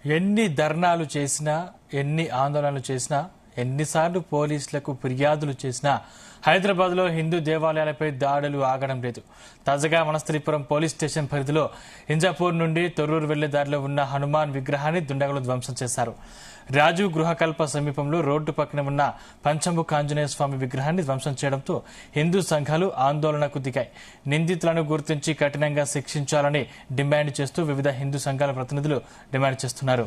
ఎన్ని ధర్నాలు చేసినా ఎన్ని ఆందోళనలు చేసినా ఎన్నిసార్లు పోలీసులకు ఫిర్యాదులు చేసినా హైదరాబాద్లో హిందూ దేవాలయాలపై దాడులు ఆగడం లేదు. తాజాగా వనస్థలిపురం పోలీస్ స్టేషన్ పరిధిలో ఇంజాపూర్ నుండి తొర్రూరు వెళ్లే దారిలో ఉన్న హనుమాన్ విగ్రహాన్ని దుండగులు ధ్వంసం చేశారు. రాజీవ్ గృహకల్ప సమీపంలో రోడ్డు పక్కన ఉన్న పంచముఖ ఆంజనేయ స్వామి విగ్రహాన్ని ధ్వంసం చేయడంతో హిందూ సంఘాలు ఆందోళనకు దిగాయి. నిందితులను గుర్తించి కఠినంగా శిక్షించాలని డిమాండ్ చేస్తూ వివిధ హిందూ సంఘాల ప్రతినిధులు డిమాండ్ చేస్తున్నారు.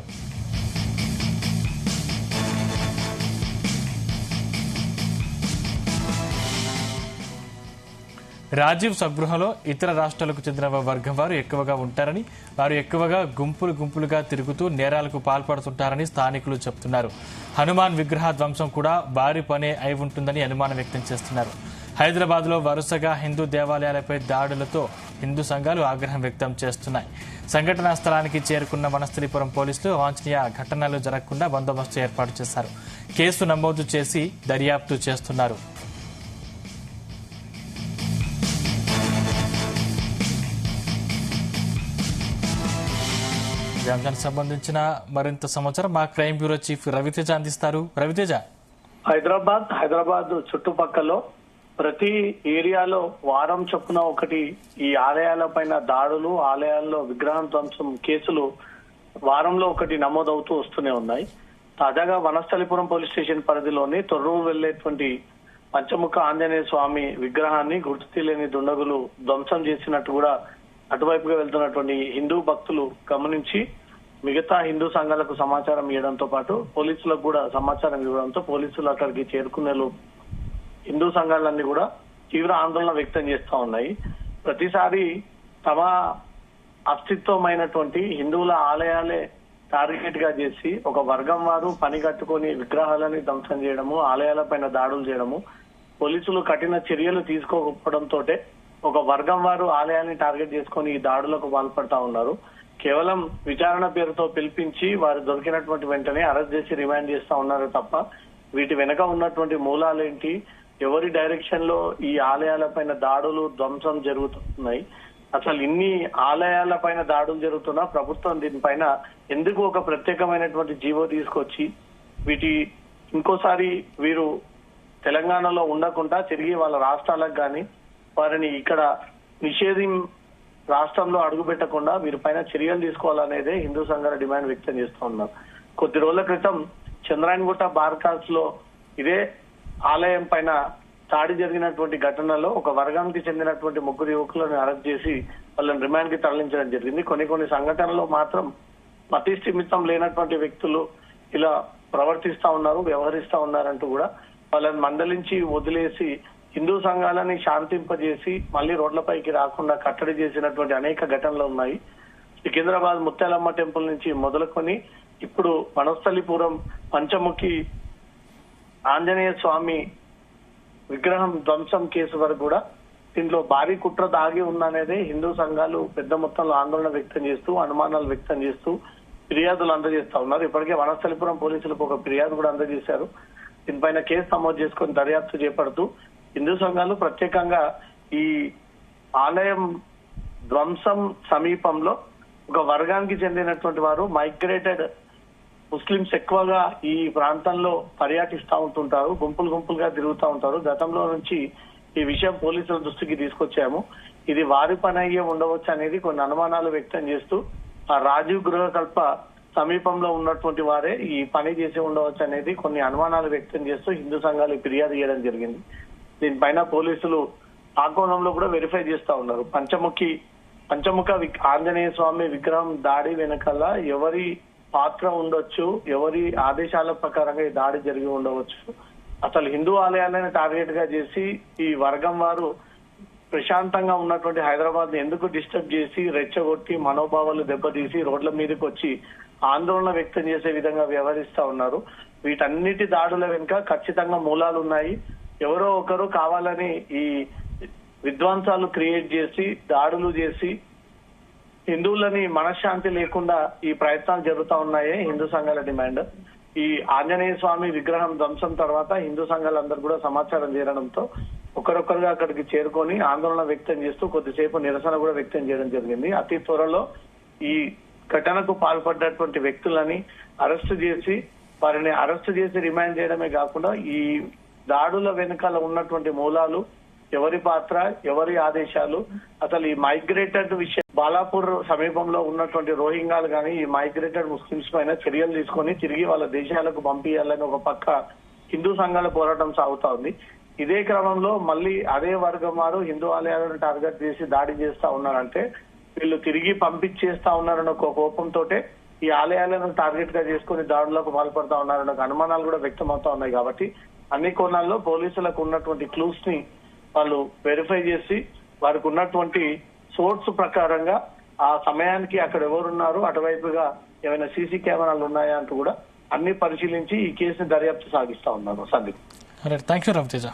రాజీవ్ స్వగృహంలో ఇతర రాష్ట్రాలకు చెందిన వర్గం వారు ఎక్కువగా ఉంటారని, వారు ఎక్కువగా గుంపులుగా తిరుగుతూ నేరాలకు పాల్పడుతుంటారని స్థానికులు చెబుతున్నారు. హనుమాన్ విగ్రహ ధ్వంసం కూడా భారీ పనే అయి ఉంటుందని అనుమానం వ్యక్తం చేస్తున్నారు. హైదరాబాద్లో వరుసగా హిందూ దేవాలయాలపై దాడులతో హిందూ సంఘాలు ఆగ్రహం వ్యక్తం చేస్తున్నాయి. సంఘటనా స్థలానికి చేరుకున్న వనస్థలిపురం పోలీసులు అవాంఛనీయ ఘటనలు జరగకుండా బందోబస్తు ఏర్పాటు చేశారు. కేసు నమోదు చేసి దర్యాప్తు చేస్తున్నారు. ఈ అంశానికి సంబంధించిన మరింత సమాచారం మా క్రైమ్ బ్యూరో చీఫ్ రవితేజ అందిస్తారు. రవితేజ, హైదరాబాద్ చుట్టుపక్కల ప్రతి ఏరియాలో వారం చొప్పున ఒకటి ఈ ఆలయాల పైన దాడులు, ఆలయాల్లో విగ్రహం ధ్వంసం కేసులు వారంలో ఒకటి నమోదవుతూ వస్తూనే ఉన్నాయి. తాజాగా వనస్థలిపురం పోలీస్ స్టేషన్ పరిధిలోని తొర్రూరు వెళ్లేటువంటి పంచముఖ ఆంజనేయ స్వామి విగ్రహాన్ని గుర్తు తెలియని దుండగులు ధ్వంసం చేసినట్టు కూడా అటువైపుగా వెళ్తున్నటువంటి హిందూ భక్తులు గమనించి మిగతా హిందూ సంఘాలకు సమాచారం ఇవ్వడంతో పాటు పోలీసులకు కూడా సమాచారం ఇవ్వడంతో పోలీసులు అక్కడికి చేరుకునే హిందూ సంఘాలన్నీ కూడా తీవ్ర ఆందోళన వ్యక్తం చేస్తా ఉన్నాయి. ప్రతిసారి తమ అస్తిత్వమైనటువంటి హిందువుల ఆలయాలే టార్గెట్ గా చేసి ఒక వర్గం వారు పని కట్టుకొని విగ్రహాలని ధ్వంసం చేయడము, ఆలయాలపైన దాడులు చేయడము, పోలీసులు కఠిన చర్యలు తీసుకోకపోవడంతో ఒక వర్గం వారు ఆలయాన్ని టార్గెట్ చేసుకుని ఈ దాడులకు పాల్పడతా ఉన్నారు. కేవలం విచారణ పేరుతో పిలిపించి వారు దొరికినటువంటి వెంటనే అరెస్ట్ చేసి రిమాండ్ చేస్తా ఉన్నారు తప్ప వీటి వెనక ఉన్నటువంటి మూలాలేంటి, ఎవరి డైరెక్షన్ లో ఈ ఆలయాల పైన దాడులు ధ్వంసం జరుగుతున్నాయి, అసలు ఇన్ని ఆలయాల పైన దాడులు జరుగుతున్నా ప్రభుత్వం దీనిపైన ఎందుకు ఒక ప్రత్యేకమైనటువంటి జీవో తీసుకొచ్చి ఇంకోసారి వీరు తెలంగాణలో ఉండకుండా తిరిగి వాళ్ళ రాష్ట్రాలకు కానీ వారిని ఇక్కడ రాష్ట్రంలో అడుగు పెట్టకుండా వీరిపైన చర్యలు తీసుకోవాలనేదే హిందూ సంఘాల డిమాండ్ వ్యక్తం చేస్తూ ఉన్నారు. కొద్ది రోజుల క్రితం చంద్రాయణగుట్ట బార్కాస్ లో ఇదే ఆలయం పైన దాడి జరిగినటువంటి ఘటనలో ఒక వర్గానికి చెందినటువంటి 3 యువకులను అరెస్ట్ చేసి వాళ్ళని రిమాండ్ కి తరలించడం జరిగింది. కొన్ని సంఘటనలో మాత్రం మతి స్థిమితం లేనటువంటి వ్యక్తులు ఇలా ప్రవర్తిస్తా ఉన్నారు, వ్యవహరిస్తా ఉన్నారంటూ కూడా వాళ్ళని మందలించి వదిలేసి హిందూ సంఘాలని శాంతింపజేసి మళ్లీ రోడ్లపైకి రాకుండా కట్టడి చేసినటువంటి అనేక ఘటనలు ఉన్నాయి. సికింద్రాబాద్ ముత్యాలమ్మ టెంపుల్ నుంచి మొదలుకొని ఇప్పుడు వనస్థలిపురం పంచముఖి ఆంజనేయ స్వామి విగ్రహం ధ్వంసం కేసు వరకు కూడా దీంట్లో భారీ కుట్ర దాగి ఉందనేదే హిందూ సంఘాలు పెద్ద మొత్తంలో ఆందోళన వ్యక్తం చేస్తూ, అనుమానాలు వ్యక్తం చేస్తూ ఫిర్యాదులు అందజేస్తా ఉన్నారు. ఇప్పటికే వనస్థలిపురం పోలీసులకు ఒక ఫిర్యాదు కూడా అందజేశారు. దీనిపైన కేసు నమోదు చేసుకుని దర్యాప్తు చేపడుతూ హిందూ సంఘాలు ప్రత్యేకంగా ఈ ఆలయం ధ్వంసం సమీపంలో ఒక వర్గానికి చెందినటువంటి వారు మైగ్రేటెడ్ ముస్లింస్ ఎక్కువగా ఈ ప్రాంతంలో పర్యటిస్తూ ఉంటుంటారు, గుంపులుగా తిరుగుతూ ఉంటారు. గతంలో నుంచి ఈ విషయం పోలీసుల దృష్టికి తీసుకొచ్చాము. ఇది వారి పని అయ్యే ఉండవచ్చు అనేది కొన్ని అనుమానాలు వ్యక్తం చేస్తూ ఆ రాజీవ్ గృహకల్ప సమీపంలో ఉన్నటువంటి వారే ఈ పని చేసి ఉండవచ్చు అనేది కొన్ని అనుమానాలు వ్యక్తం చేస్తూ హిందూ సంఘాలు ఫిర్యాదు చేయడం జరిగింది. దీనిపైన పోలీసులు ఆ కోణంలో కూడా వెరిఫై చేస్తా ఉన్నారు. పంచముఖ ఆంజనేయ స్వామి విగ్రహం దాడి వెనకాల ఎవరి పాత్ర ఉండొచ్చు, ఎవరి ఆదేశాల ప్రకారంగా ఈ దాడి జరిగి ఉండవచ్చు, అసలు హిందూ ఆలయాలను టార్గెట్ గా చేసి ఈ వర్గం వారు ప్రశాంతంగా ఉన్నటువంటి హైదరాబాద్ ని ఎందుకు డిస్టర్బ్ చేసి రెచ్చగొట్టి మనోభావాలు దెబ్బతీసి రోడ్ల మీదకి వచ్చి ఆందోళన వ్యక్తం చేసే విధంగా వ్యవహరిస్తా ఉన్నారు. వీటన్నిటి దాడుల వెనుక ఖచ్చితంగా మూలాలు ఉన్నాయి. ఎవరో ఒకరు కావాలని ఈ విధ్వంసాలు క్రియేట్ చేసి దాడులు చేసి హిందువులని మనశ్శాంతి లేకుండా ఈ ప్రయత్నాలు జరుగుతా ఉన్నాయే హిందూ సంఘాల డిమాండ్. ఈ ఆంజనేయ స్వామి విగ్రహం ధ్వంసం తర్వాత హిందూ సంఘాలందరూ కూడా సమాచారం చేరడంతో ఒకరొకరుగా అక్కడికి చేరుకొని ఆందోళన వ్యక్తం చేస్తూ కొద్దిసేపు నిరసన కూడా వ్యక్తం చేయడం జరిగింది. అతి త్వరలో ఈ ఘటనకు పాల్పడ్డటువంటి వ్యక్తులని అరెస్టు చేసి వారిని అరెస్టు చేసి రిమాండ్ చేయడమే కాకుండా ఈ దాడుల వెనుకాల ఉన్నటువంటి మూలాలు, ఎవరి పాత్ర, ఎవరి ఆదేశాలు, అసలు ఈ మైగ్రేటెడ్ విషయం బాలాపూర్ సమీపంలో ఉన్నటువంటి రోహింగ్యాలు కానీ ఈ మైగ్రేటెడ్ ముస్లింస్ పైన చర్యలు తీసుకొని తిరిగి వాళ్ళ దేశాలకు పంపించాలని ఒక పక్క హిందూ సంఘాల పోరాటం సాగుతా ఉంది. ఇదే క్రమంలో మళ్ళీ అదే వర్గం వారు హిందూ ఆలయాలను టార్గెట్ చేసి దాడి చేస్తా ఉన్నారంటే వీళ్ళు తిరిగి పంపించేస్తా ఉన్నారన్న ఒక కోపంతో ఈ ఆలయాలను టార్గెట్ గా చేసుకుని దాడులకు పాల్పడతా ఉన్నారన్న ఒక అనుమానాలు కూడా వ్యక్తమవుతా ఉన్నాయి. కాబట్టి అన్ని కోణాల్లో పోలీసులకు ఉన్నటువంటి క్లూస్ ని వాళ్ళు వెరిఫై చేసి వారికి ఉన్నటువంటి సోర్స్ ప్రకారంగా ఆ సమయానికి అక్కడ ఎవరున్నారు, అటువైపుగా ఏమైనా సీసీ కెమెరాలు ఉన్నాయా అంటూ కూడా అన్ని పరిశీలించి ఈ కేసుని దర్యాప్తు సాగిస్తా ఉన్నారు. Sandeep, thank you Raviteja.